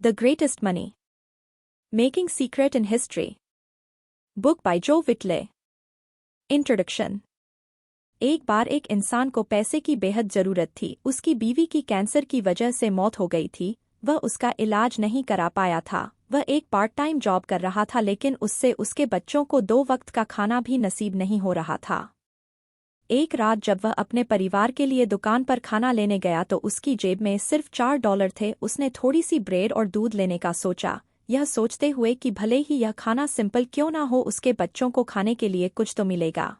The Greatest Money. Making Secret in History. Book by Joe Whitley. Introduction. एक बार एक इंसान को पैसे की बेहद जरूरत थी। उसकी बीवी की कैंसर की वजह से मौत हो गई थी। वह उसका इलाज नहीं करा पाया था। वह एक पार्ट टाइम जॉब कर रहा था, लेकिन उससे उसके बच्चों को 2 वक्त का खाना भी नसीब नहीं हो रहा था। एक रात जब वह अपने परिवार के लिए दुकान पर खाना लेने गया तो उसकी जेब में सिर्फ $4 थे। उसने थोड़ी सी ब्रेड और दूध लेने का सोचा, यह सोचते हुए कि भले ही यह खाना सिंपल क्यों ना हो, उसके बच्चों को खाने के लिए कुछ तो मिलेगा।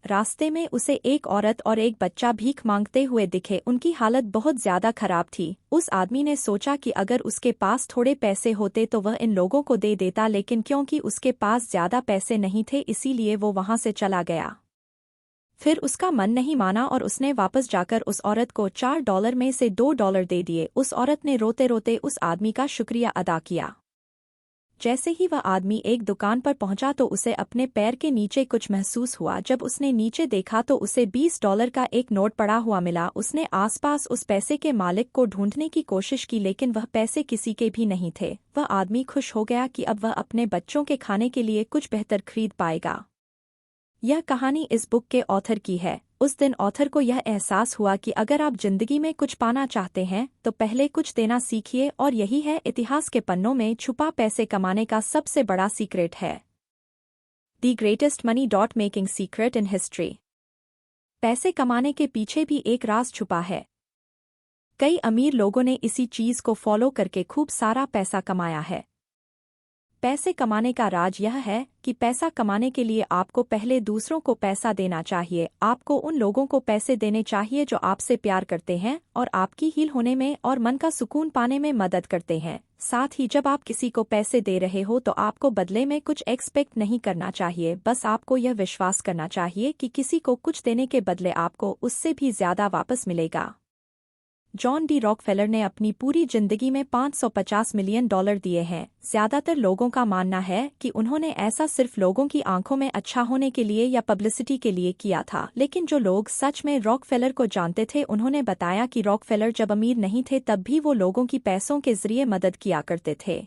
रास्ते में उसे एक औरत और एक बच्चा भीख मांगते हुए दिखे। उनकी हालत बहुत ज्यादा खराब थी। उस आदमी ने सोचा कि अगर उसके पास थोड़े पैसे होते तो वह इन लोगों को दे देता, लेकिन क्योंकि उसके पास ज्यादा पैसे नहीं थे इसीलिए वो वहां से चला गया। फिर उसका मन नहीं माना और उसने वापस जाकर उस औरत को $4 में से $2 दे दिए। उस औरत ने रोते रोते उस आदमी का शुक्रिया अदा किया। जैसे ही वह आदमी एक दुकान पर पहुंचा तो उसे अपने पैर के नीचे कुछ महसूस हुआ। जब उसने नीचे देखा तो उसे $20 का एक नोट पड़ा हुआ मिला। उसने आसपास उस पैसे के मालिक को ढूंढने की कोशिश की, लेकिन वह पैसे किसी के भी नहीं थे। वह आदमी खुश हो गया कि अब वह अपने बच्चों के खाने के लिए कुछ बेहतर खरीद पाएगा। यह कहानी इस बुक के ऑथर की है। उस दिन ऑथर को यह एहसास हुआ कि अगर आप जिंदगी में कुछ पाना चाहते हैं तो पहले कुछ देना सीखिए, और यही है इतिहास के पन्नों में छुपा पैसे कमाने का सबसे बड़ा सीक्रेट है। The greatest money dot making secret in history. पैसे कमाने के पीछे भी एक राज छुपा है। कई अमीर लोगों ने इसी चीज को फॉलो करके खूब सारा पैसा कमाया है। पैसे कमाने का राज यह है कि पैसा कमाने के लिए आपको पहले दूसरों को पैसा देना चाहिए। आपको उन लोगों को पैसे देने चाहिए जो आपसे प्यार करते हैं और आपकी हील होने में और मन का सुकून पाने में मदद करते हैं। साथ ही जब आप किसी को पैसे दे रहे हो तो आपको बदले में कुछ एक्सपेक्ट नहीं करना चाहिए। बस आपको यह विश्वास करना चाहिए कि किसी को कुछ देने के बदले आपको उससे भी ज्यादा वापस मिलेगा। जॉन डी रॉकफेलर ने अपनी पूरी जिंदगी में $550 मिलियन दिए हैं। ज्यादातर लोगों का मानना है कि उन्होंने ऐसा सिर्फ लोगों की आंखों में अच्छा होने के लिए या पब्लिसिटी के लिए किया था, लेकिन जो लोग सच में रॉकफेलर को जानते थे उन्होंने बताया कि रॉकफेलर जब अमीर नहीं थे तब भी वो लोगों की पैसों के जरिए मदद किया करते थे।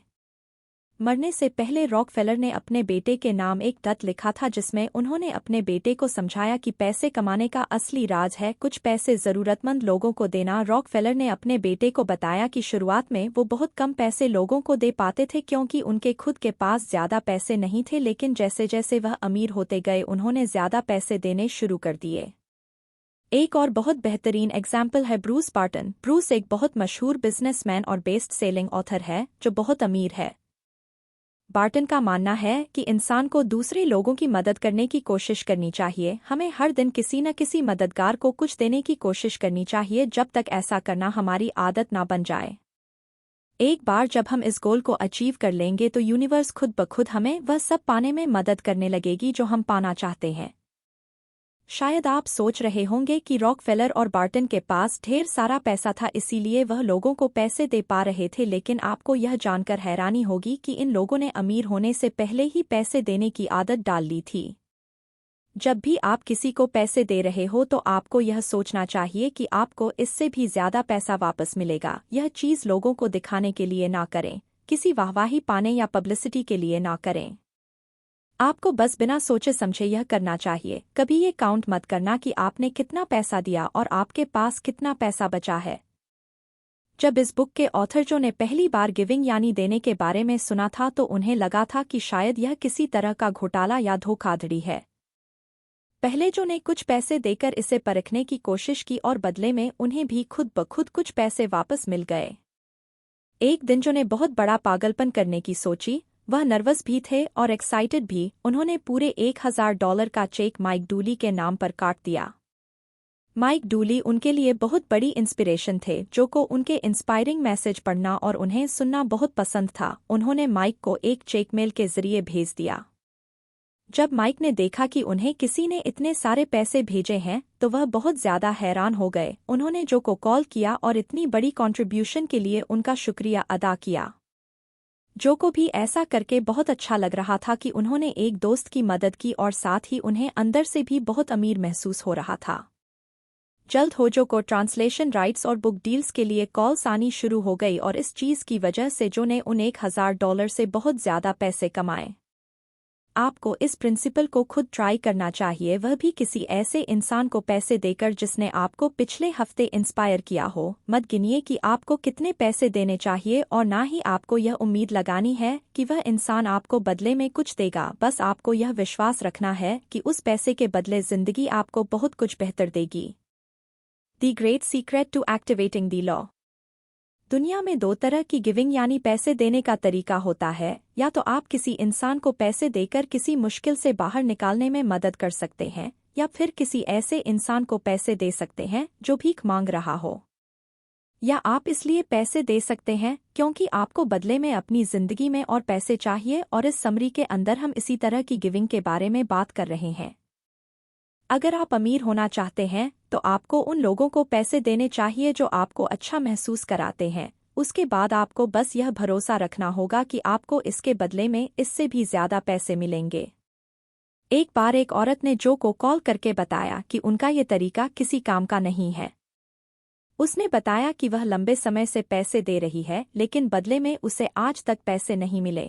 मरने से पहले रॉकफेलर ने अपने बेटे के नाम एक दत्त लिखा था जिसमें उन्होंने अपने बेटे को समझाया कि पैसे कमाने का असली राज है कुछ पैसे जरूरतमंद लोगों को देना। रॉकफेलर ने अपने बेटे को बताया कि शुरुआत में वो बहुत कम पैसे लोगों को दे पाते थे क्योंकि उनके खुद के पास ज्यादा पैसे नहीं थे, लेकिन जैसे जैसे वह अमीर होते गए उन्होंने ज्यादा पैसे देने शुरू कर दिए। एक और बहुत बेहतरीन एग्जाम्पल है ब्रूस बार्टन। ब्रूस एक बहुत मशहूर बिजनेसमैन और बेस्ट सेलिंग ऑथर है जो बहुत अमीर है। बार्टन का मानना है कि इंसान को दूसरे लोगों की मदद करने की कोशिश करनी चाहिए। हमें हर दिन किसी न किसी मददगार को कुछ देने की कोशिश करनी चाहिए जब तक ऐसा करना हमारी आदत ना बन जाए। एक बार जब हम इस गोल को अचीव कर लेंगे तो यूनिवर्स खुद ब खुद हमें वह सब पाने में मदद करने लगेगी जो हम पाना चाहते हैं। शायद आप सोच रहे होंगे कि रॉकफेलर और बार्टन के पास ढेर सारा पैसा था इसीलिए वह लोगों को पैसे दे पा रहे थे, लेकिन आपको यह जानकर हैरानी होगी कि इन लोगों ने अमीर होने से पहले ही पैसे देने की आदत डाल ली थी। जब भी आप किसी को पैसे दे रहे हो तो आपको यह सोचना चाहिए कि आपको इससे भी ज्यादा पैसा वापस मिलेगा। यह चीज लोगों को दिखाने के लिए ना करें, किसी वाहवाही पाने या पब्लिसिटी के लिए ना करें। आपको बस बिना सोचे समझे यह करना चाहिए। कभी ये काउंट मत करना कि आपने कितना पैसा दिया और आपके पास कितना पैसा बचा है। जब इस बुक के ऑथर जो ने पहली बार गिविंग यानी देने के बारे में सुना था तो उन्हें लगा था कि शायद यह किसी तरह का घोटाला या धोखाधड़ी है। पहले जो ने कुछ पैसे देकर इसे परखने की कोशिश की और बदले में उन्हें भी खुद ब खुद कुछ पैसे वापस मिल गए। एक दिन जो ने बहुत बड़ा पागलपन करने की सोची। वह नर्वस भी थे और एक्साइटेड भी। उन्होंने पूरे $1000 का चेक माइक डूली के नाम पर काट दिया। माइक डूली उनके लिए बहुत बड़ी इंस्पिरेशन थे। जो को उनके इंस्पायरिंग मैसेज पढ़ना और उन्हें सुनना बहुत पसंद था। उन्होंने माइक को एक चेक मेल के जरिए भेज दिया। जब माइक ने देखा कि उन्हें किसी ने इतने सारे पैसे भेजे हैं तो वह बहुत ज्यादा हैरान हो गए। उन्होंने जो को कॉल किया और इतनी बड़ी कंट्रीब्यूशन के लिए उनका शुक्रिया अदा किया। जो को भी ऐसा करके बहुत अच्छा लग रहा था कि उन्होंने एक दोस्त की मदद की और साथ ही उन्हें अंदर से भी बहुत अमीर महसूस हो रहा था। जल्द हो जो को ट्रांसलेशन राइट्स और बुक डील्स के लिए कॉल्स आनी शुरू हो गई और इस चीज़ की वजह से जो ने उन $1,000 से बहुत ज़्यादा पैसे कमाए। आपको इस प्रिंसिपल को खुद ट्राई करना चाहिए, वह भी किसी ऐसे इंसान को पैसे देकर जिसने आपको पिछले हफ्ते इंस्पायर किया हो। मत गिनिए कि आपको कितने पैसे देने चाहिए और ना ही आपको यह उम्मीद लगानी है कि वह इंसान आपको बदले में कुछ देगा। बस आपको यह विश्वास रखना है कि उस पैसे के बदले जिंदगी आपको बहुत कुछ बेहतर देगी। The great secret to activating the law. दुनिया में दो तरह की गिविंग यानी पैसे देने का तरीका होता है। या तो आप किसी इंसान को पैसे देकर किसी मुश्किल से बाहर निकालने में मदद कर सकते हैं, या फिर किसी ऐसे इंसान को पैसे दे सकते हैं जो भीख मांग रहा हो। या आप इसलिए पैसे दे सकते हैं क्योंकि आपको बदले में अपनी जिंदगी में और पैसे चाहिए, और इस समरी के अंदर हम इसी तरह की गिविंग के बारे में बात कर रहे हैं। अगर आप अमीर होना चाहते हैं तो आपको उन लोगों को पैसे देने चाहिए जो आपको अच्छा महसूस कराते हैं। उसके बाद आपको बस यह भरोसा रखना होगा कि आपको इसके बदले में इससे भी ज़्यादा पैसे मिलेंगे। एक बार एक औरत ने जो को कॉल करके बताया कि उनका ये तरीका किसी काम का नहीं है। उसने बताया कि वह लंबे समय से पैसे दे रही है लेकिन बदले में उसे आज तक पैसे नहीं मिले।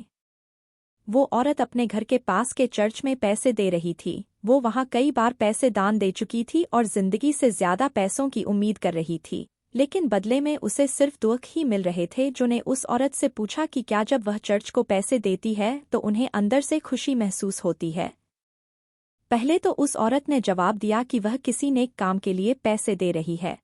वो औरत अपने घर के पास के चर्च में पैसे दे रही थी। वो वहां कई बार पैसे दान दे चुकी थी और जिंदगी से ज्यादा पैसों की उम्मीद कर रही थी, लेकिन बदले में उसे सिर्फ दुख ही मिल रहे थे। जो ने उस औरत से पूछा कि क्या जब वह चर्च को पैसे देती है तो उन्हें अंदर से खुशी महसूस होती है। पहले तो उस औरत ने जवाब दिया कि वह किसी नेक काम के लिए पैसे दे रही है,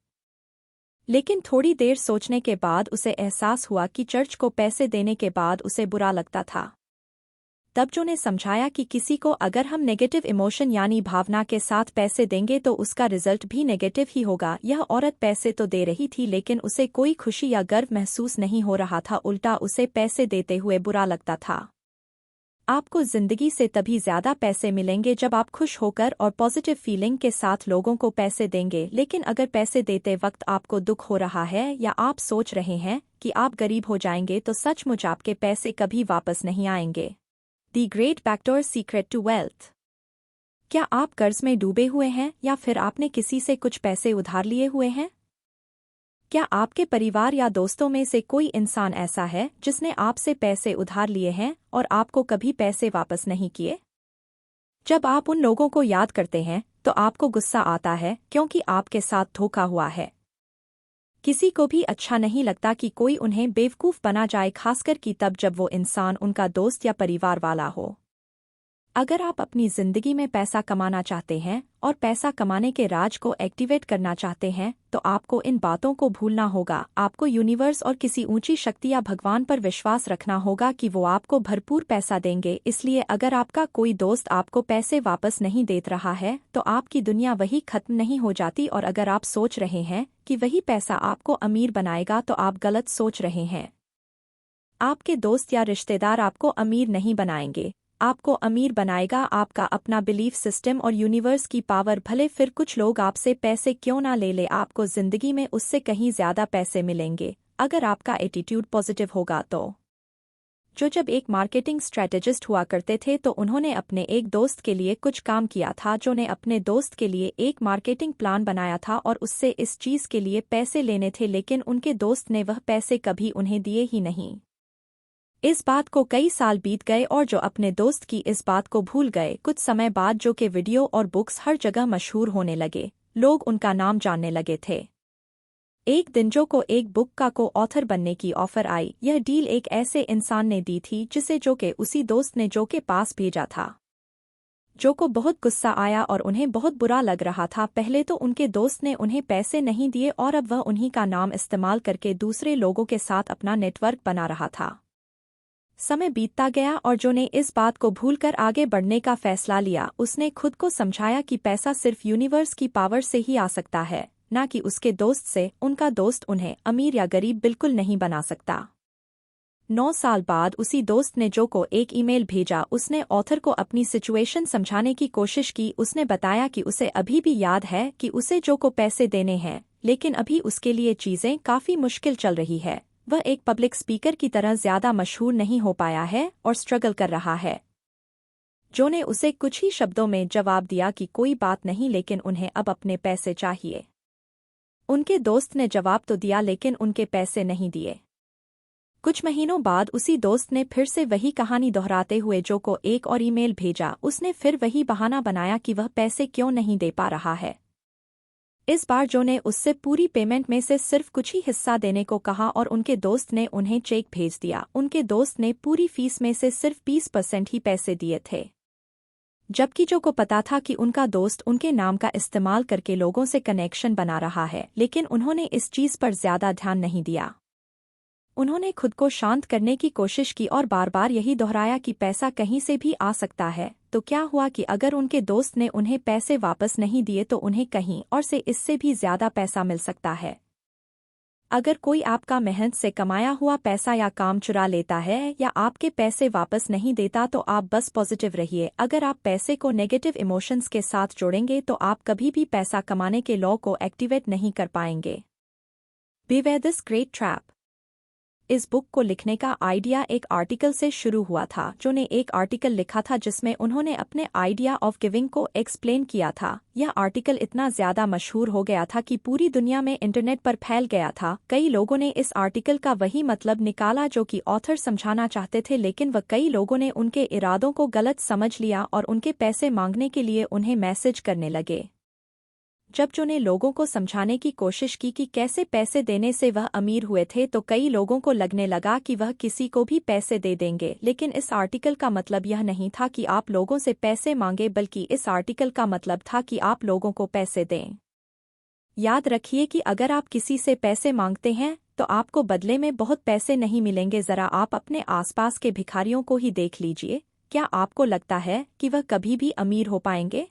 लेकिन थोड़ी देर सोचने के बाद उसे एहसास हुआ कि चर्च को पैसे देने के बाद उसे बुरा लगता था। तब जो ने समझाया कि किसी को अगर हम नेगेटिव इमोशन यानी भावना के साथ पैसे देंगे तो उसका रिजल्ट भी नेगेटिव ही होगा। यह औरत पैसे तो दे रही थी लेकिन उसे कोई खुशी या गर्व महसूस नहीं हो रहा था, उल्टा उसे पैसे देते हुए बुरा लगता था। आपको जिंदगी से तभी ज्यादा पैसे मिलेंगे जब आप खुश होकर और पॉजिटिव फीलिंग के साथ लोगों को पैसे देंगे। लेकिन अगर पैसे देते वक्त आपको दुख हो रहा है या आप सोच रहे हैं कि आप गरीब हो जाएंगे तो सचमुच आपके पैसे कभी वापस नहीं आएंगे। The great backdoor secret to wealth. क्या आप कर्ज में डूबे हुए हैं या फिर आपने किसी से कुछ पैसे उधार लिए हुए हैं? क्या आपके परिवार या दोस्तों में से कोई इंसान ऐसा है जिसने आपसे पैसे उधार लिए हैं और आपको कभी पैसे वापस नहीं किए? जब आप उन लोगों को याद करते हैं तो आपको गुस्सा आता है क्योंकि आपके साथ धोखा हुआ है। किसी को भी अच्छा नहीं लगता कि कोई उन्हें बेवकूफ़ बना जाए, खासकर कि तब जब वो इंसान उनका दोस्त या परिवार वाला हो। अगर आप अपनी ज़िंदगी में पैसा कमाना चाहते हैं और पैसा कमाने के राज को एक्टिवेट करना चाहते हैं तो आपको इन बातों को भूलना होगा। आपको यूनिवर्स और किसी ऊंची शक्ति या भगवान पर विश्वास रखना होगा कि वो आपको भरपूर पैसा देंगे। इसलिए अगर आपका कोई दोस्त आपको पैसे वापस नहीं दे रहा है तो आपकी दुनिया वही खत्म नहीं हो जाती, और अगर आप सोच रहे हैं कि वही पैसा आपको अमीर बनाएगा तो आप गलत सोच रहे हैं। आपके दोस्त या रिश्तेदार आपको अमीर नहीं बनाएंगे, आपको अमीर बनाएगा आपका अपना बिलीफ सिस्टम और यूनिवर्स की पावर। भले फिर कुछ लोग आपसे पैसे क्यों ना ले ले, आपको जिंदगी में उससे कहीं ज्यादा पैसे मिलेंगे अगर आपका एटीट्यूड पॉजिटिव होगा तो। जो जब एक मार्केटिंग स्ट्रैटेजिस्ट हुआ करते थे तो उन्होंने अपने एक दोस्त के लिए कुछ काम किया था। जो ने अपने दोस्त के लिए एक मार्केटिंग प्लान बनाया था और उससे इस चीज के लिए पैसे लेने थे, लेकिन उनके दोस्त ने वह पैसे कभी उन्हें दिए ही नहीं। इस बात को कई साल बीत गए और जो अपने दोस्त की इस बात को भूल गए। कुछ समय बाद जो के वीडियो और बुक्स हर जगह मशहूर होने लगे, लोग उनका नाम जानने लगे थे। एक दिन जो को एक बुक का को ऑथर बनने की ऑफर आई। यह डील एक ऐसे इंसान ने दी थी जिसे जो के उसी दोस्त ने जो के पास भेजा था। जो को बहुत गुस्सा आया और उन्हें बहुत बुरा लग रहा था। पहले तो उनके दोस्त ने उन्हें पैसे नहीं दिए और अब वह उन्हीं का नाम इस्तेमाल करके दूसरे लोगों के साथ अपना नेटवर्क बना रहा था। समय बीतता गया और जो ने इस बात को भूलकर आगे बढ़ने का फैसला लिया। उसने खुद को समझाया कि पैसा सिर्फ यूनिवर्स की पावर से ही आ सकता है, ना कि उसके दोस्त से। उनका दोस्त उन्हें अमीर या गरीब बिल्कुल नहीं बना सकता। 9 साल बाद उसी दोस्त ने जो को एक ईमेल भेजा। उसने ऑथर को अपनी सिचुएशन समझाने की कोशिश की। उसने बताया कि उसे अभी भी याद है कि उसे जो को पैसे देने हैं, लेकिन अभी उसके लिए चीजें काफी मुश्किल चल रही है। वह एक पब्लिक स्पीकर की तरह ज्यादा मशहूर नहीं हो पाया है और स्ट्रगल कर रहा है। जो ने उसे कुछ ही शब्दों में जवाब दिया कि कोई बात नहीं, लेकिन उन्हें अब अपने पैसे चाहिए। उनके दोस्त ने जवाब तो दिया लेकिन उनके पैसे नहीं दिए। कुछ महीनों बाद उसी दोस्त ने फिर से वही कहानी दोहराते हुए जो को एक और ईमेल भेजा। उसने फिर वही बहाना बनाया कि वह पैसे क्यों नहीं दे पा रहा है। इस बार जो ने उससे पूरी पेमेंट में से सिर्फ कुछ ही हिस्सा देने को कहा और उनके दोस्त ने उन्हें चेक भेज दिया। उनके दोस्त ने पूरी फीस में से सिर्फ 20% ही पैसे दिए थे, जबकि जो को पता था कि उनका दोस्त उनके नाम का इस्तेमाल करके लोगों से कनेक्शन बना रहा है, लेकिन उन्होंने इस चीज पर ज्यादा ध्यान नहीं दिया। उन्होंने खुद को शांत करने की कोशिश की और बार बार यही दोहराया कि पैसा कहीं से भी आ सकता है। तो क्या हुआ कि अगर उनके दोस्त ने उन्हें पैसे वापस नहीं दिए तो उन्हें कहीं और से इससे भी ज्यादा पैसा मिल सकता है। अगर कोई आपका मेहनत से कमाया हुआ पैसा या काम चुरा लेता है या आपके पैसे वापस नहीं देता तो आप बस पॉजिटिव रहिए। अगर आप पैसे को नेगेटिव इमोशंस के साथ जोड़ेंगे तो आप कभी भी पैसा कमाने के लॉ को एक्टिवेट नहीं कर पाएंगे। Beware this great trap. इस बुक को लिखने का आइडिया एक आर्टिकल से शुरू हुआ था। जो ने एक आर्टिकल लिखा था जिसमें उन्होंने अपने आइडिया ऑफ गिविंग को एक्सप्लेन किया था। यह आर्टिकल इतना ज्यादा मशहूर हो गया था कि पूरी दुनिया में इंटरनेट पर फैल गया था। कई लोगों ने इस आर्टिकल का वही मतलब निकाला जो कि ऑथर समझाना चाहते थे, लेकिन वह कई लोगों ने उनके इरादों को गलत समझ लिया और उनके पैसे मांगने के लिए उन्हें मैसेज करने लगे। जब जो ने लोगों को समझाने की कोशिश की कि कैसे पैसे देने से वह अमीर हुए थे तो कई लोगों को लगने लगा कि वह किसी को भी पैसे दे देंगे। लेकिन इस आर्टिकल का मतलब यह नहीं था कि आप लोगों से पैसे मांगे, बल्कि इस आर्टिकल का मतलब था कि आप लोगों को पैसे दें। याद रखिए कि अगर आप किसी से पैसे मांगते हैं तो आपको बदले में बहुत पैसे नहीं मिलेंगे। जरा आप अपने आसपास के भिखारियों को ही देख लीजिए। क्या आपको लगता है कि वह कभी भी अमीर हो पाएंगे?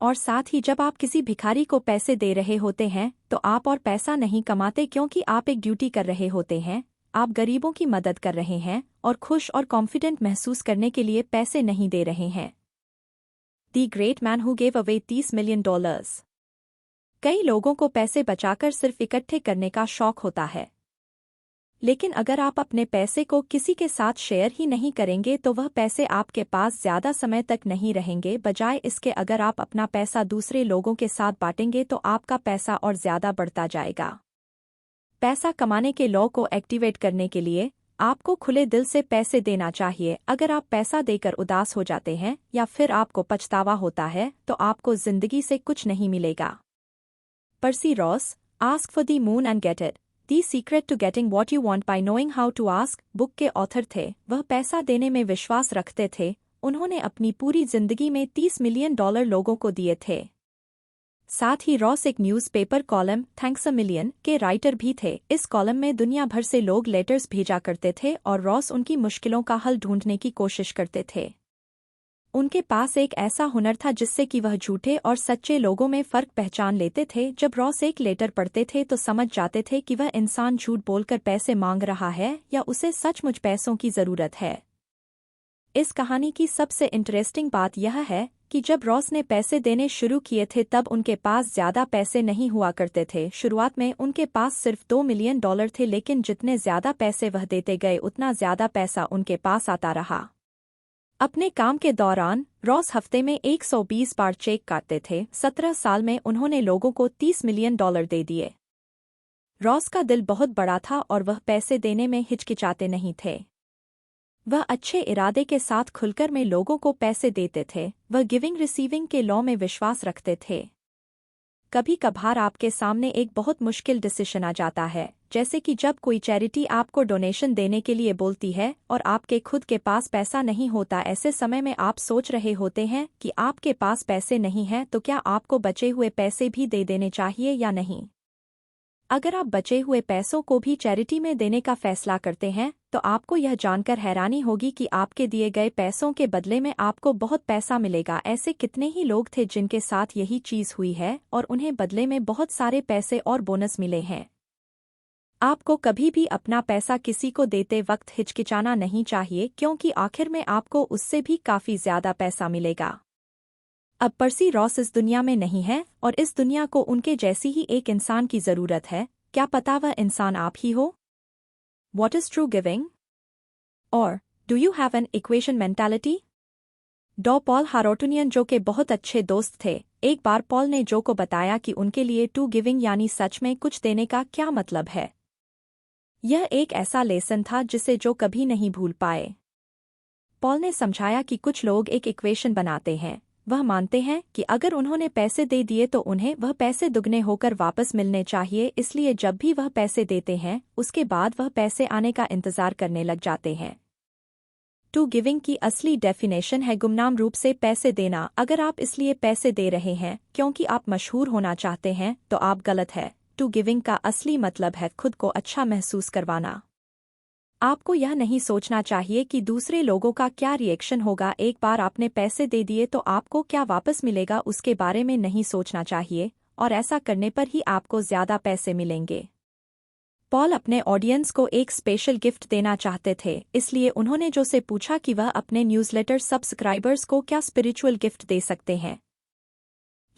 और साथ ही जब आप किसी भिखारी को पैसे दे रहे होते हैं तो आप और पैसा नहीं कमाते, क्योंकि आप एक ड्यूटी कर रहे होते हैं। आप गरीबों की मदद कर रहे हैं और खुश और कॉन्फिडेंट महसूस करने के लिए पैसे नहीं दे रहे हैं। The great man who gave away $30 million. कई लोगों को पैसे बचाकर सिर्फ इकट्ठे करने का शौक होता है, लेकिन अगर आप अपने पैसे को किसी के साथ शेयर ही नहीं करेंगे तो वह पैसे आपके पास ज्यादा समय तक नहीं रहेंगे। बजाय इसके अगर आप अपना पैसा दूसरे लोगों के साथ बांटेंगे तो आपका पैसा और ज्यादा बढ़ता जाएगा। पैसा कमाने के लॉ को एक्टिवेट करने के लिए आपको खुले दिल से पैसे देना चाहिए। अगर आप पैसा देकर उदास हो जाते हैं या फिर आपको पछतावा होता है तो आपको जिंदगी से कुछ नहीं मिलेगा। Percy Ross, ask for the moon and get it, the secret to getting what you want by knowing how to ask book के ऑथर थे। वह पैसा देने में विश्वास रखते थे। उन्होंने अपनी पूरी जिंदगी में $30 मिलियन लोगों को दिए थे। साथ ही रॉस एक newspaper column thanks a million के राइटर भी थे। इस कॉलम में दुनिया भर से लोग लेटर्स भेजा करते थे और रॉस उनकी मुश्किलों का हल ढूंढने की कोशिश करते थे। उनके पास एक ऐसा हुनर था जिससे कि वह झूठे और सच्चे लोगों में फर्क पहचान लेते थे। जब रॉस एक लेटर पढ़ते थे तो समझ जाते थे कि वह इंसान झूठ बोलकर पैसे मांग रहा है या उसे सचमुच पैसों की जरूरत है। इस कहानी की सबसे इंटरेस्टिंग बात यह है कि जब रॉस ने पैसे देने शुरू किए थे तब उनके पास ज्यादा पैसे नहीं हुआ करते थे। शुरुआत में उनके पास सिर्फ $2 मिलियन थे, लेकिन जितने ज्यादा पैसे वह देते गए उतना ज्यादा पैसा उनके पास आता रहा। अपने काम के दौरान रॉस हफ्ते में 120 बार चेक काटते थे। 17 साल में उन्होंने लोगों को $30 मिलियन दे दिए। रॉस का दिल बहुत बड़ा था और वह पैसे देने में हिचकिचाते नहीं थे। वह अच्छे इरादे के साथ खुलकर में लोगों को पैसे देते थे। वह गिविंग रिसीविंग के लॉ में विश्वास रखते थे। कभी कभार आपके सामने एक बहुत मुश्किल डिसीजन आ जाता है, जैसे कि जब कोई चैरिटी आपको डोनेशन देने के लिए बोलती है और आपके खुद के पास पैसा नहीं होता। ऐसे समय में आप सोच रहे होते हैं कि आपके पास पैसे नहीं हैं तो क्या आपको बचे हुए पैसे भी दे देने चाहिए या नहीं। अगर आप बचे हुए पैसों को भी चैरिटी में देने का फैसला करते हैं तो आपको यह जानकर हैरानी होगी कि आपके दिए गए पैसों के बदले में आपको बहुत पैसा मिलेगा। ऐसे कितने ही लोग थे जिनके साथ यही चीज हुई है और उन्हें बदले में बहुत सारे पैसे और बोनस मिले हैं। आपको कभी भी अपना पैसा किसी को देते वक्त हिचकिचाना नहीं चाहिए, क्योंकि आखिर में आपको उससे भी काफी ज्यादा पैसा मिलेगा। अब पर्सी रॉस इस दुनिया में नहीं है और इस दुनिया को उनके जैसी ही एक इंसान की जरूरत है। क्या पता वह इंसान आप ही हो? What is true giving? Or do you have an equation mentality? डॉ पॉल हारोटुनियन, जो के बहुत अच्छे दोस्त थे, एक बार पॉल ने जो को बताया कि उनके लिए टू गिविंग यानी सच में कुछ देने का क्या मतलब है। यह एक ऐसा लेसन था जिसे जो कभी नहीं भूल पाए। पॉल ने समझाया कि कुछ लोग एक इक्वेशन बनाते हैं। वह मानते हैं कि अगर उन्होंने पैसे दे दिए तो उन्हें वह पैसे दुगने होकर वापस मिलने चाहिए, इसलिए जब भी वह पैसे देते हैं उसके बाद वह पैसे आने का इंतजार करने लग जाते हैं। टू गिविंग की असली डेफिनेशन है गुमनाम रूप से पैसे देना। अगर आप इसलिए पैसे दे रहे हैं क्योंकि आप मशहूर होना चाहते हैं तो आप गलत है। टू गिविंग का असली मतलब है खुद को अच्छा महसूस करवाना। आपको यह नहीं सोचना चाहिए कि दूसरे लोगों का क्या रिएक्शन होगा। एक बार आपने पैसे दे दिए तो आपको क्या वापस मिलेगा उसके बारे में नहीं सोचना चाहिए, और ऐसा करने पर ही आपको ज्यादा पैसे मिलेंगे। पॉल अपने ऑडियंस को एक स्पेशल गिफ्ट देना चाहते थे, इसलिए उन्होंने जो से पूछा कि वह अपने न्यूज़लेटर सब्सक्राइबर्स को क्या स्पिरिचुअल गिफ्ट दे सकते हैं।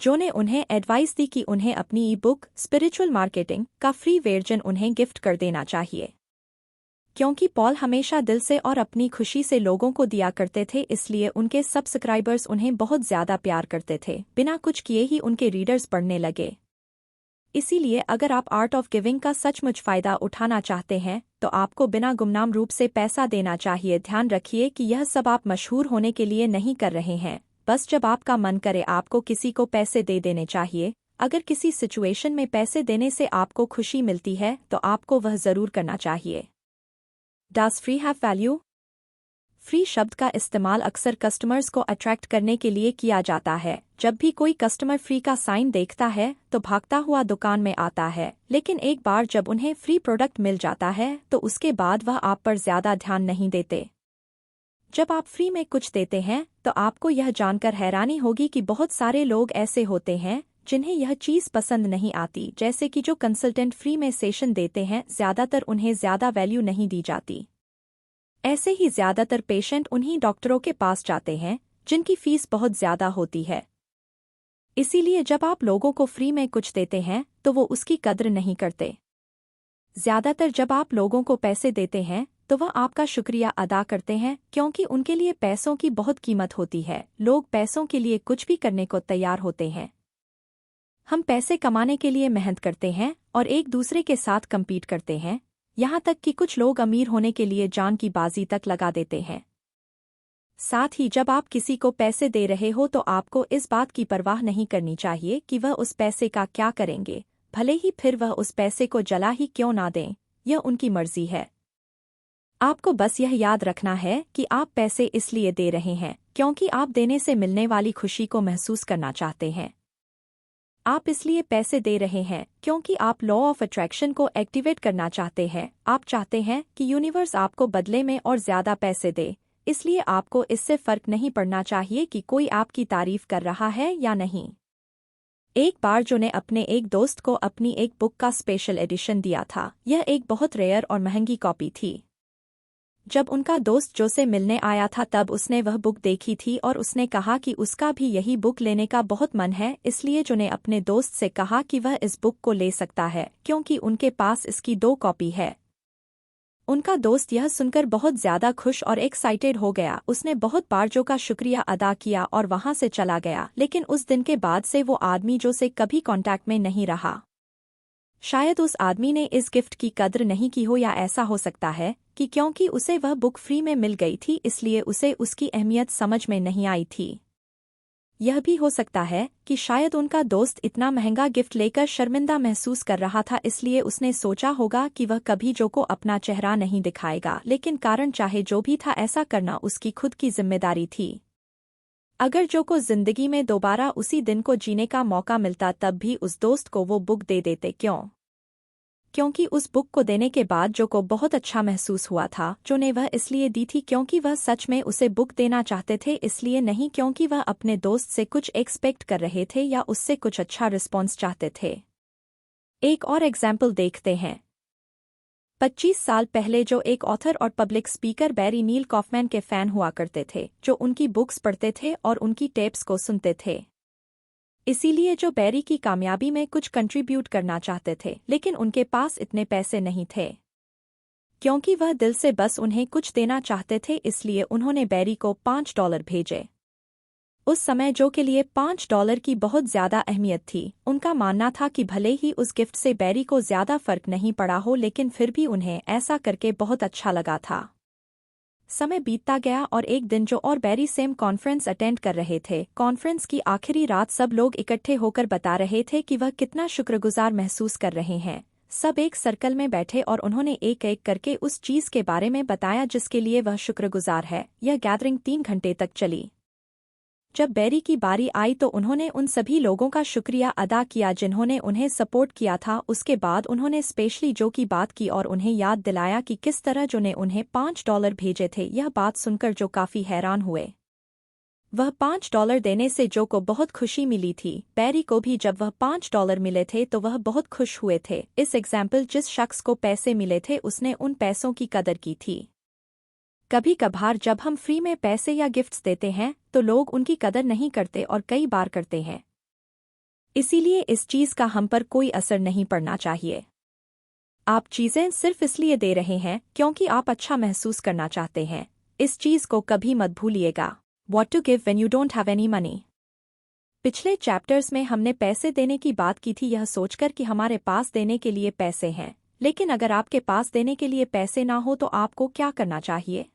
जो ने उन्हें एडवाइस दी कि उन्हें अपनी ई बुक स्पिरिचुअल मार्केटिंग का फ्री वर्जन उन्हें गिफ्ट कर देना चाहिए। क्योंकि पॉल हमेशा दिल से और अपनी खुशी से लोगों को दिया करते थे, इसलिए उनके सब्सक्राइबर्स उन्हें बहुत ज्यादा प्यार करते थे। बिना कुछ किए ही उनके रीडर्स बढ़ने लगे। इसीलिए अगर आप आर्ट ऑफ गिविंग का सचमुच फायदा उठाना चाहते हैं तो आपको बिना गुमनाम रूप से पैसा देना चाहिए। ध्यान रखिए कि यह सब आप मशहूर होने के लिए नहीं कर रहे हैं, बस जब आपका मन करे आपको किसी को पैसे दे देने चाहिए। अगर किसी सिचुएशन में पैसे देने से आपको खुशी मिलती है तो आपको वह जरूर करना चाहिए। Does free have value? Free शब्द का इस्तेमाल अक्सर कस्टमर्स को अट्रैक्ट करने के लिए किया जाता है। जब भी कोई कस्टमर फ्री का साइन देखता है तो भागता हुआ दुकान में आता है, लेकिन एक बार जब उन्हें फ्री प्रोडक्ट मिल जाता है तो उसके बाद वह आप पर ज्यादा ध्यान नहीं देते। जब आप फ्री में कुछ देते हैं तो आपको यह जानकर हैरानी होगी कि बहुत सारे लोग ऐसे होते हैं जिन्हें यह चीज़ पसंद नहीं आती। जैसे कि जो कंसल्टेंट फ्री में सेशन देते हैं, ज्यादातर उन्हें ज्यादा वैल्यू नहीं दी जाती। ऐसे ही ज्यादातर पेशेंट उन्हीं डॉक्टरों के पास जाते हैं जिनकी फीस बहुत ज्यादा होती है। इसीलिए जब आप लोगों को फ्री में कुछ देते हैं तो वो उसकी कद्र नहीं करते। ज्यादातर जब आप लोगों को पैसे देते हैं तो वह आपका शुक्रिया अदा करते हैं, क्योंकि उनके लिए पैसों की बहुत कीमत होती है। लोग पैसों के लिए कुछ भी करने को तैयार होते हैं। हम पैसे कमाने के लिए मेहनत करते हैं और एक दूसरे के साथ कम्पीट करते हैं, यहाँ तक कि कुछ लोग अमीर होने के लिए जान की बाजी तक लगा देते हैं। साथ ही जब आप किसी को पैसे दे रहे हो तो आपको इस बात की परवाह नहीं करनी चाहिए कि वह उस पैसे का क्या करेंगे, भले ही फिर वह उस पैसे को जला ही क्यों ना दें, यह उनकी मर्जी है। आपको बस यह याद रखना है कि आप पैसे इसलिए दे रहे हैं क्योंकि आप देने से मिलने वाली खुशी को महसूस करना चाहते हैं। आप इसलिए पैसे दे रहे हैं क्योंकि आप लॉ ऑफ अट्रैक्शन को एक्टिवेट करना चाहते हैं। आप चाहते हैं कि यूनिवर्स आपको बदले में और ज्यादा पैसे दे, इसलिए आपको इससे फर्क नहीं पड़ना चाहिए कि कोई आपकी तारीफ कर रहा है या नहीं। एक बार जो ने अपने एक दोस्त को अपनी एक बुक का स्पेशल एडिशन दिया था। यह एक बहुत रेयर और महंगी कॉपी थी। जब उनका दोस्त जो से मिलने आया था तब उसने वह बुक देखी थी और उसने कहा कि उसका भी यही बुक लेने का बहुत मन है। इसलिए जो ने अपने दोस्त से कहा कि वह इस बुक को ले सकता है क्योंकि उनके पास इसकी 2 कॉपी है। उनका दोस्त यह सुनकर बहुत ज्यादा खुश और एक्साइटेड हो गया। उसने बहुत बार जो का शुक्रिया अदा किया और वहां से चला गया, लेकिन उस दिन के बाद से वो आदमी जो से कभी कांटेक्ट में नहीं रहा। शायद उस आदमी ने इस गिफ्ट की कद्र नहीं की हो, या ऐसा हो सकता है कि क्योंकि उसे वह बुक फ्री में मिल गई थी इसलिए उसे उसकी अहमियत समझ में नहीं आई थी। यह भी हो सकता है कि शायद उनका दोस्त इतना महंगा गिफ्ट लेकर शर्मिंदा महसूस कर रहा था, इसलिए उसने सोचा होगा कि वह कभी जो को अपना चेहरा नहीं दिखाएगा। लेकिन कारण चाहे जो भी था, ऐसा करना उसकी खुद की जिम्मेदारी थी। अगर जो को जिंदगी में दोबारा उसी दिन को जीने का मौका मिलता तब भी उस दोस्त को वो बुक दे देते। क्योंकि उस बुक को देने के बाद जो को बहुत अच्छा महसूस हुआ था। जो ने वह इसलिए दी थी क्योंकि वह सच में उसे बुक देना चाहते थे, इसलिए नहीं क्योंकि वह अपने दोस्त से कुछ एक्सपेक्ट कर रहे थे या उससे कुछ अच्छा रिस्पॉन्स चाहते थे। एक और एग्जाम्पल देखते हैं। 25 साल पहले जो एक ऑथर और पब्लिक स्पीकर बैरी नील कॉफमैन के फैन हुआ करते थे, जो उनकी बुक्स पढ़ते थे और उनकी टेप्स को सुनते थे। इसीलिए जो बैरी की कामयाबी में कुछ कंट्रीब्यूट करना चाहते थे, लेकिन उनके पास इतने पैसे नहीं थे। क्योंकि वह दिल से बस उन्हें कुछ देना चाहते थे, इसलिए उन्होंने बैरी को $5 भेजे। उस समय जो के लिए $5 की बहुत ज्यादा अहमियत थी। उनका मानना था कि भले ही उस गिफ्ट से बैरी को ज्यादा फर्क नहीं पड़ा हो, लेकिन फिर भी उन्हें ऐसा करके बहुत अच्छा लगा था। समय बीतता गया और एक दिन जो और बैरी सेम कॉन्फ्रेंस अटेंड कर रहे थे। कॉन्फ्रेंस की आखिरी रात सब लोग इकट्ठे होकर बता रहे थे कि वह कितना शुक्रगुजार महसूस कर रहे हैं। सब एक सर्कल में बैठे और उन्होंने एक एक करके उस चीज के बारे में बताया जिसके लिए वह शुक्रगुजार है। यह गैदरिंग 3 घंटे तक चली। जब बैरी की बारी आई तो उन्होंने उन सभी लोगों का शुक्रिया अदा किया जिन्होंने उन्हें सपोर्ट किया था। उसके बाद उन्होंने स्पेशली जो की बात की और उन्हें याद दिलाया कि किस तरह जो ने उन्हें $5 भेजे थे। यह बात सुनकर जो काफी हैरान हुए। वह $5 देने से जो को बहुत खुशी मिली थी। बैरी को भी जब वह $5 मिले थे तो वह बहुत खुश हुए थे। इस एग्जाम्पल जिस शख्स को पैसे मिले थे उसने उन पैसों की कदर की थी। कभी कभार जब हम फ्री में पैसे या गिफ्ट्स देते हैं तो लोग उनकी कदर नहीं करते और कई बार करते हैं। इसीलिए इस चीज का हम पर कोई असर नहीं पड़ना चाहिए। आप चीजें सिर्फ इसलिए दे रहे हैं क्योंकि आप अच्छा महसूस करना चाहते हैं। इस चीज को कभी मत भूलिएगा। What to give when you don't have any money। पिछले चैप्टर्स में हमने पैसे देने की बात की थी, यह सोचकर कि हमारे पास देने के लिए पैसे हैं। लेकिन अगर आपके पास देने के लिए पैसे ना हो तो आपको क्या करना चाहिए?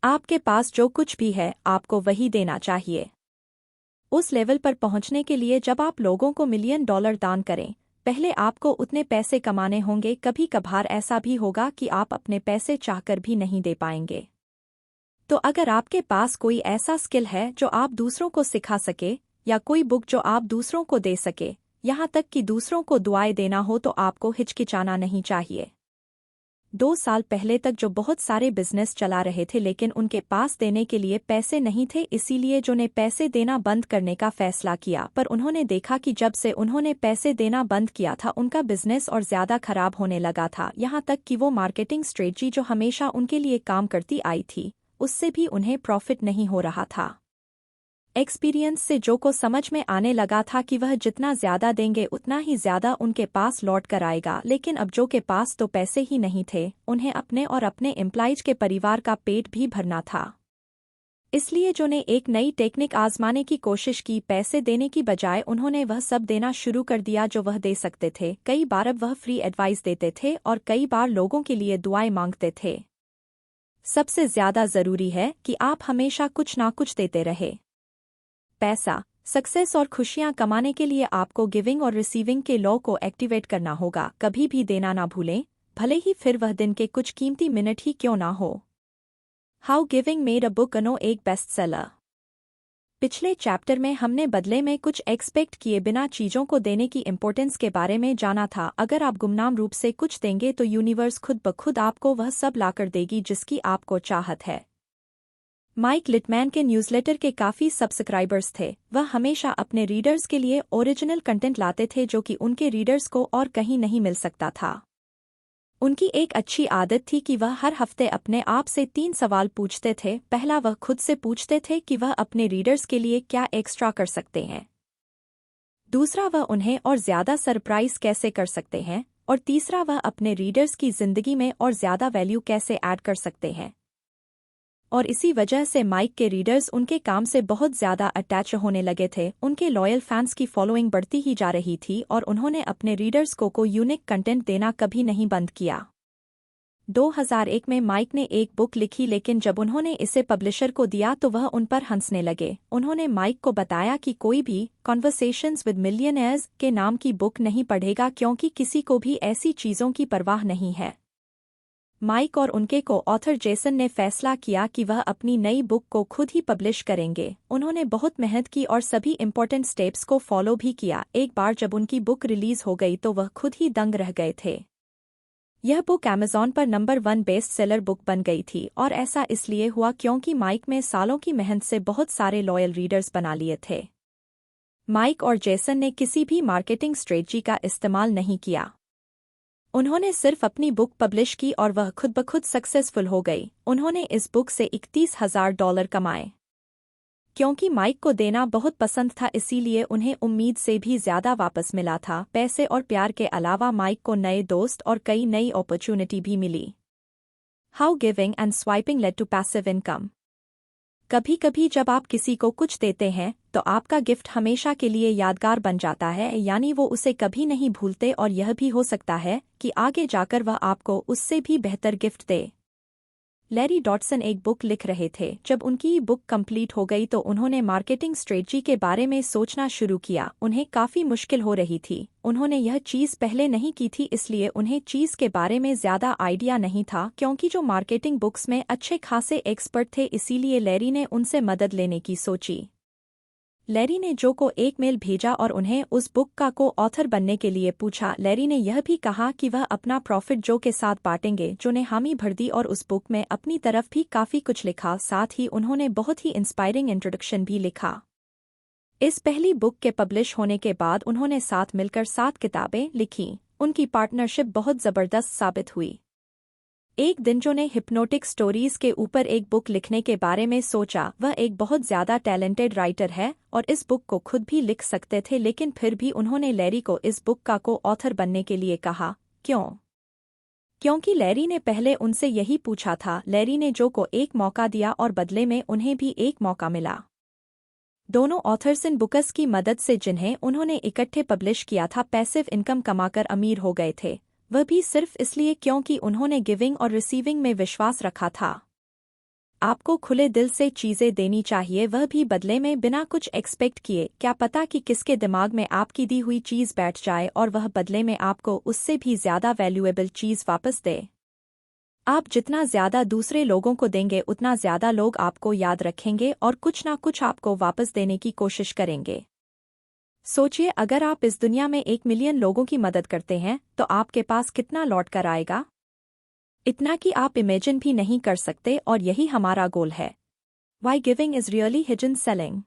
आपके पास जो कुछ भी है आपको वही देना चाहिए। उस लेवल पर पहुंचने के लिए जब आप लोगों को $1 मिलियन दान करें, पहले आपको उतने पैसे कमाने होंगे। कभी कभार ऐसा भी होगा कि आप अपने पैसे चाहकर भी नहीं दे पाएंगे। तो अगर आपके पास कोई ऐसा स्किल है जो आप दूसरों को सिखा सके, या कोई बुक जो आप दूसरों को दे सके, यहाँ तक कि दूसरों को दुआएं देना हो, तो आपको हिचकिचाना नहीं चाहिए। 2 साल पहले तक जो बहुत सारे बिजनेस चला रहे थे लेकिन उनके पास देने के लिए पैसे नहीं थे, इसीलिए जो ने पैसे देना बंद करने का फैसला किया। पर उन्होंने देखा कि जब से उन्होंने पैसे देना बंद किया था उनका बिजनेस और ज्यादा खराब होने लगा था। यहाँ तक कि वो मार्केटिंग स्ट्रेटजी जो हमेशा उनके लिए काम करती आई थी उससे भी उन्हें प्रॉफिट नहीं हो रहा था। एक्सपीरियंस से जो को समझ में आने लगा था कि वह जितना ज्यादा देंगे उतना ही ज्यादा उनके पास लौट कर आएगा। लेकिन अब जो के पास तो पैसे ही नहीं थे, उन्हें अपने और अपने एम्प्लॉइज के परिवार का पेट भी भरना था। इसलिए जो ने एक नई टेक्निक आजमाने की कोशिश की। पैसे देने की बजाय उन्होंने वह सब देना शुरू कर दिया जो वह दे सकते थे। कई बार अब वह फ्री एडवाइस देते थे और कई बार लोगों के लिए दुआएं मांगते थे। सबसे ज्यादा जरूरी है कि आप हमेशा कुछ ना कुछ देते रहे। पैसा, सक्सेस और खुशियां कमाने के लिए आपको गिविंग और रिसीविंग के लॉ को एक्टिवेट करना होगा। कभी भी देना ना भूलें, भले ही फिर वह दिन के कुछ कीमती मिनट ही क्यों ना हो। How giving made a book अनो एक बेस्ट सेलर। पिछले चैप्टर में हमने बदले में कुछ एक्सपेक्ट किए बिना चीजों को देने की इम्पोर्टेंस के बारे में जाना था। अगर आप गुमनाम रूप से कुछ देंगे तो यूनिवर्स खुद ब खुद आपको वह सब लाकर देगी जिसकी आपको चाहत है। माइक लिटमैन के न्यूज़लेटर के काफ़ी सब्सक्राइबर्स थे। वह हमेशा अपने रीडर्स के लिए ओरिजिनल कंटेंट लाते थे जो कि उनके रीडर्स को और कहीं नहीं मिल सकता था। उनकी एक अच्छी आदत थी कि वह हर हफ्ते अपने आप से 3 सवाल पूछते थे। पहला, वह खुद से पूछते थे कि वह अपने रीडर्स के लिए क्या एक्स्ट्रा कर सकते हैं। दूसरा, वह उन्हें और ज्यादा सरप्राइज कैसे कर सकते हैं। और तीसरा, वह अपने रीडर्स की जिंदगी में और ज्यादा वैल्यू कैसे ऐड कर सकते हैं। और इसी वजह से माइक के रीडर्स उनके काम से बहुत ज्यादा अटैच होने लगे थे। उनके लॉयल फैंस की फॉलोइंग बढ़ती ही जा रही थी और उन्होंने अपने रीडर्स को यूनिक कंटेंट देना कभी नहीं बंद किया। 2001 में माइक ने एक बुक लिखी, लेकिन जब उन्होंने इसे पब्लिशर को दिया तो वह उन पर हंसने लगे। उन्होंने माइक को बताया कि कोई भी कॉन्वर्सेशंस विद मिलियनेयर्स के नाम की बुक नहीं पढ़ेगा क्योंकि किसी को भी ऐसी चीजों की परवाह नहीं है। माइक और उनके को ऑथर जेसन ने फैसला किया कि वह अपनी नई बुक को खुद ही पब्लिश करेंगे। उन्होंने बहुत मेहनत की और सभी इम्पोर्टेंट स्टेप्स को फॉलो भी किया। एक बार जब उनकी बुक रिलीज हो गई तो वह खुद ही दंग रह गए थे। यह बुक अमेज़न पर नंबर 1 बेस्ट सेलर बुक बन गई थी और ऐसा इसलिए हुआ क्योंकि माइक में सालों की मेहनत से बहुत सारे लॉयल रीडर्स बना लिए थे। माइक और जेसन ने किसी भी मार्केटिंग स्ट्रेटजी का इस्तेमाल नहीं किया। उन्होंने सिर्फ अपनी बुक पब्लिश की और वह खुद ब खुद सक्सेसफुल हो गई। उन्होंने इस बुक से $31,000 कमाए। क्योंकि माइक को देना बहुत पसंद था इसीलिए उन्हें उम्मीद से भी ज्यादा वापस मिला था। पैसे और प्यार के अलावा माइक को नए दोस्त और कई नई अपॉर्चुनिटी भी मिली। How giving and swiping led to passive income. कभी कभी जब आप किसी को कुछ देते हैं तो आपका गिफ्ट हमेशा के लिए यादगार बन जाता है, यानी वो उसे कभी नहीं भूलते और यह भी हो सकता है कि आगे जाकर वह आपको उससे भी बेहतर गिफ्ट दे। लैरी डॉटसन एक बुक लिख रहे थे। जब उनकी बुक कंप्लीट हो गई तो उन्होंने मार्केटिंग स्ट्रेटजी के बारे में सोचना शुरू किया। उन्हें काफ़ी मुश्किल हो रही थी। उन्होंने यह चीज़ पहले नहीं की थी, इसलिए उन्हें चीज़ के बारे में ज़्यादा आइडिया नहीं था, क्योंकि जो मार्केटिंग बुक्स में अच्छे खासे एक्सपर्ट थे, इसीलिए लैरी ने उनसे मदद लेने की सोची। लैरी ने जो को एक मेल भेजा और उन्हें उस बुक का को ऑथर बनने के लिए पूछा। लैरी ने यह भी कहा कि वह अपना प्रॉफिट जो के साथ बांटेंगे। जो ने हामी भर दी और उस बुक में अपनी तरफ भी काफ़ी कुछ लिखा। साथ ही उन्होंने बहुत ही इंस्पायरिंग इंट्रोडक्शन भी लिखा। इस पहली बुक के पब्लिश होने के बाद उन्होंने साथ मिलकर 7 किताबें लिखीं। उनकी पार्टनरशिप बहुत ज़बरदस्त साबित हुई। एक दिन जो ने हिप्नोटिक स्टोरीज के ऊपर एक बुक लिखने के बारे में सोचा। वह एक बहुत ज़्यादा टैलेंटेड राइटर है और इस बुक को खुद भी लिख सकते थे, लेकिन फिर भी उन्होंने लैरी को इस बुक का को ऑथर बनने के लिए कहा। क्यों? क्योंकि लैरी ने पहले उनसे यही पूछा था। लैरी ने जो को एक मौका दिया और बदले में उन्हें भी एक मौका मिला। दोनों ऑथर्स इन बुक्स की मदद से, जिन्हें उन्होंने इकट्ठे पब्लिश किया था, पैसिव इनकम कमाकर अमीर हो गए थे। वह भी सिर्फ इसलिए क्योंकि उन्होंने गिविंग और रिसीविंग में विश्वास रखा था। आपको खुले दिल से चीज़ें देनी चाहिए, वह भी बदले में बिना कुछ एक्सपेक्ट किए। क्या पता कि किसके दिमाग में आपकी दी हुई चीज़ बैठ जाए और वह बदले में आपको उससे भी ज़्यादा वैल्यूएबल चीज़ वापस दे। आप जितना ज़्यादा दूसरे लोगों को देंगे उतना ज़्यादा लोग आपको याद रखेंगे और कुछ ना कुछ आपको वापस देने की कोशिश करेंगे। सोचिए, अगर आप इस दुनिया में 1 मिलियन लोगों की मदद करते हैं तो आपके पास कितना लौट कर आएगा? इतना कि आप इमेजिन भी नहीं कर सकते, और यही हमारा गोल है। Why giving is really hidden selling?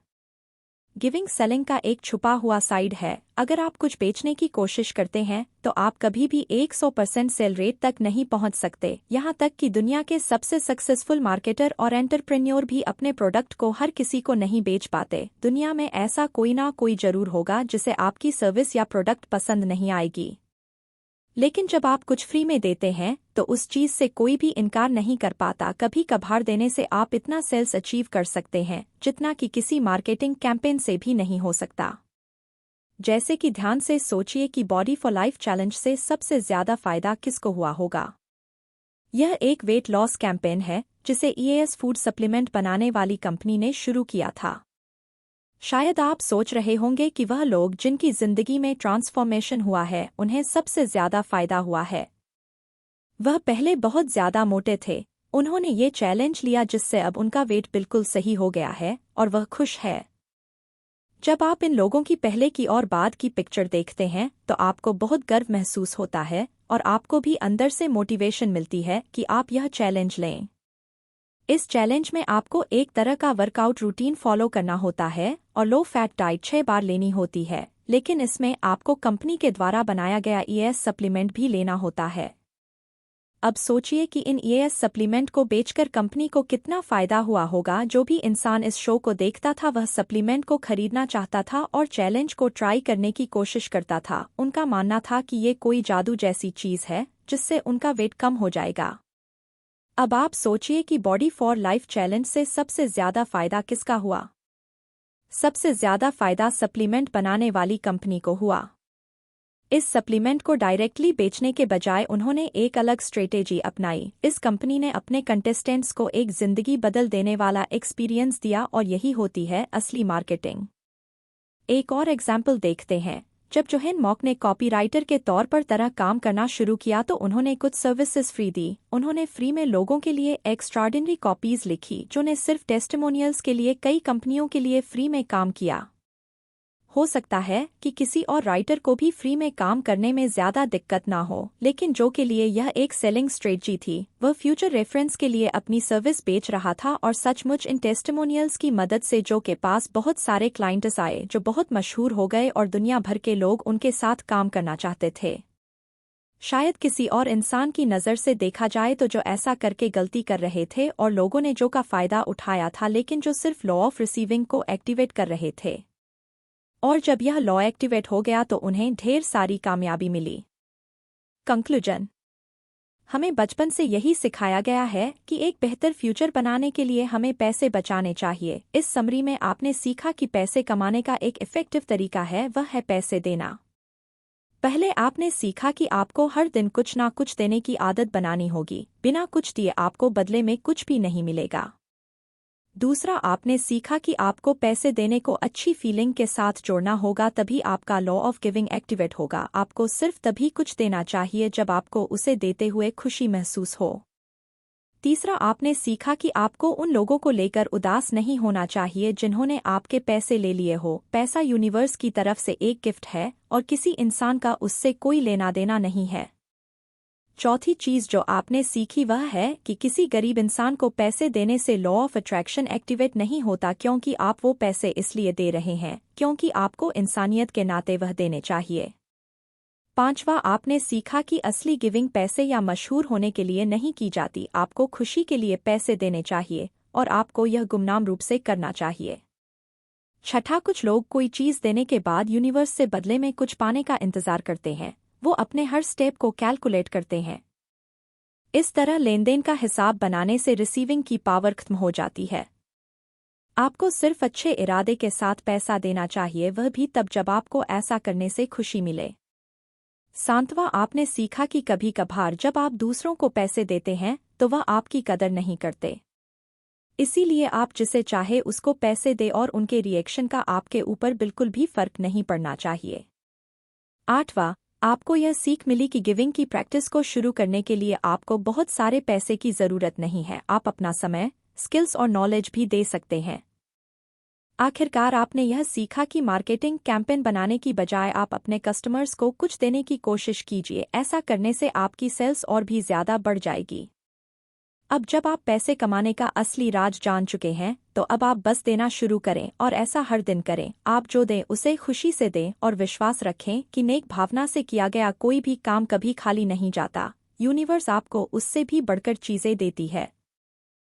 Giving selling का एक छुपा हुआ साइड है। अगर आप कुछ बेचने की कोशिश करते हैं तो आप कभी भी 100% सेल रेट तक नहीं पहुंच सकते। यहाँ तक कि दुनिया के सबसे सक्सेसफुल मार्केटर और एंटरप्रेन्योर भी अपने प्रोडक्ट को हर किसी को नहीं बेच पाते। दुनिया में ऐसा कोई ना कोई जरूर होगा जिसे आपकी सर्विस या प्रोडक्ट पसंद नहीं आएगी। लेकिन जब आप कुछ फ्री में देते हैं तो उस चीज़ से कोई भी इनकार नहीं कर पाता। कभी कभार देने से आप इतना सेल्स अचीव कर सकते हैं जितना कि किसी मार्केटिंग कैंपेन से भी नहीं हो सकता। जैसे कि ध्यान से सोचिए कि बॉडी फॉर लाइफ चैलेंज से सबसे ज़्यादा फायदा किसको हुआ होगा। यह एक वेट लॉस कैंपेन है जिसे EAS फूड सप्लीमेंट बनाने वाली कंपनी ने शुरू किया था। शायद आप सोच रहे होंगे कि वह लोग जिनकी जिंदगी में ट्रांसफॉर्मेशन हुआ है उन्हें सबसे ज्यादा फायदा हुआ है। वह पहले बहुत ज्यादा मोटे थे। उन्होंने ये चैलेंज लिया जिससे अब उनका वेट बिल्कुल सही हो गया है और वह खुश है। जब आप इन लोगों की पहले की और बाद की पिक्चर देखते हैं तो आपको बहुत गर्व महसूस होता है और आपको भी अंदर से मोटिवेशन मिलती है कि आप यह चैलेंज लें। इस चैलेंज में आपको एक तरह का वर्कआउट रूटीन फॉलो करना होता है और लो फैट डाइट 6 बार लेनी होती है, लेकिन इसमें आपको कंपनी के द्वारा बनाया गया EAS सप्लीमेंट भी लेना होता है। अब सोचिए कि इन EAS सप्लीमेंट को बेचकर कंपनी को कितना फ़ायदा हुआ होगा। जो भी इंसान इस शो को देखता था वह सप्लीमेंट को खरीदना चाहता था और चैलेंज को ट्राई करने की कोशिश करता था। उनका मानना था कि ये कोई जादू जैसी चीज़ है जिससे उनका वेट कम हो जाएगा। अब आप सोचिए कि बॉडी फॉर लाइफ चैलेंज से सबसे ज़्यादा फ़ायदा किसका हुआ? सबसे ज़्यादा फ़ायदा सप्लीमेंट बनाने वाली कंपनी को हुआ। इस सप्लीमेंट को डायरेक्टली बेचने के बजाय उन्होंने एक अलग स्ट्रेटेजी अपनाई। इस कंपनी ने अपने कंटेस्टेंट्स को एक ज़िंदगी बदल देने वाला एक्सपीरियंस दिया और यही होती है असली मार्केटिंग। एक और एग्जाम्पल देखते हैं। जब जोहेन मॉक ने कॉपीराइटर के तौर पर तरह काम करना शुरू किया तो उन्होंने कुछ सर्विसेज फ्री दी। उन्होंने फ्री में लोगों के लिए एक्स्ट्राऑर्डिनरी कॉपीज लिखी जो ने सिर्फ टेस्टिमोनियल्स के लिए कई कंपनियों के लिए फ्री में काम किया। हो सकता है कि किसी और राइटर को भी फ्री में काम करने में ज़्यादा दिक्कत ना हो, लेकिन जो के लिए यह एक सेलिंग स्ट्रेटजी थी। वह फ्यूचर रेफरेंस के लिए अपनी सर्विस बेच रहा था और सचमुच इन टेस्टिमोनियल्स की मदद से जो के पास बहुत सारे क्लाइंट्स आए जो बहुत मशहूर हो गए और दुनिया भर के लोग उनके साथ काम करना चाहते थे। शायद किसी और इंसान की नज़र से देखा जाए तो जो ऐसा करके गलती कर रहे थे और लोगों ने जो का फ़ायदा उठाया था, लेकिन जो सिर्फ लॉ ऑफ रिसीविंग को एक्टिवेट कर रहे थे। और जब यह लॉ एक्टिवेट हो गया तो उन्हें ढेर सारी कामयाबी मिली। कंक्लूजन। हमें बचपन से यही सिखाया गया है कि एक बेहतर फ्यूचर बनाने के लिए हमें पैसे बचाने चाहिए। इस समरी में आपने सीखा कि पैसे कमाने का एक इफ़ेक्टिव तरीका है, वह है पैसे देना। पहले आपने सीखा कि आपको हर दिन कुछ ना कुछ देने की आदत बनानी होगी। बिना कुछ दिए आपको बदले में कुछ भी नहीं मिलेगा। दूसरा, आपने सीखा कि आपको पैसे देने को अच्छी फीलिंग के साथ जोड़ना होगा, तभी आपका लॉ ऑफ गिविंग एक्टिवेट होगा। आपको सिर्फ तभी कुछ देना चाहिए जब आपको उसे देते हुए खुशी महसूस हो। तीसरा, आपने सीखा कि आपको उन लोगों को लेकर उदास नहीं होना चाहिए जिन्होंने आपके पैसे ले लिए हो। पैसा यूनिवर्स की तरफ से एक गिफ्ट है और किसी इंसान का उससे कोई लेना देना नहीं है। चौथी चीज जो आपने सीखी वह है कि किसी गरीब इंसान को पैसे देने से लॉ ऑफ अट्रैक्शन एक्टिवेट नहीं होता, क्योंकि आप वो पैसे इसलिए दे रहे हैं क्योंकि आपको इंसानियत के नाते वह देने चाहिए। पांचवा, आपने सीखा कि असली गिविंग पैसे या मशहूर होने के लिए नहीं की जाती। आपको खुशी के लिए पैसे देने चाहिए और आपको यह गुमनाम रूप से करना चाहिए। छठा, कुछ लोग कोई चीज देने के बाद यूनिवर्स से बदले में कुछ पाने का इंतजार करते हैं। वो अपने हर स्टेप को कैलकुलेट करते हैं। इस तरह लेनदेन का हिसाब बनाने से रिसीविंग की पावर खत्म हो जाती है। आपको सिर्फ अच्छे इरादे के साथ पैसा देना चाहिए, वह भी तब जब आपको ऐसा करने से खुशी मिले। सातवां, आपने सीखा कि कभी कभार जब आप दूसरों को पैसे देते हैं तो वह आपकी कदर नहीं करते। इसीलिए आप जिसे चाहे उसको पैसे दे और उनके रिएक्शन का आपके ऊपर बिल्कुल भी फर्क नहीं पड़ना चाहिए। आठवां, आपको यह सीख मिली कि गिविंग की प्रैक्टिस को शुरू करने के लिए आपको बहुत सारे पैसे की ज़रूरत नहीं है। आप अपना समय, स्किल्स और नॉलेज भी दे सकते हैं। आखिरकार आपने यह सीखा कि मार्केटिंग कैंपेन बनाने की बजाय आप अपने कस्टमर्स को कुछ देने की कोशिश कीजिए। ऐसा करने से आपकी सेल्स और भी ज़्यादा बढ़ जाएगी। अब जब आप पैसे कमाने का असली राज जान चुके हैं तो अब आप बस देना शुरू करें और ऐसा हर दिन करें। आप जो दें उसे खुशी से दें और विश्वास रखें कि नेक भावना से किया गया कोई भी काम कभी खाली नहीं जाता। यूनिवर्स आपको उससे भी बढ़कर चीज़ें देती है।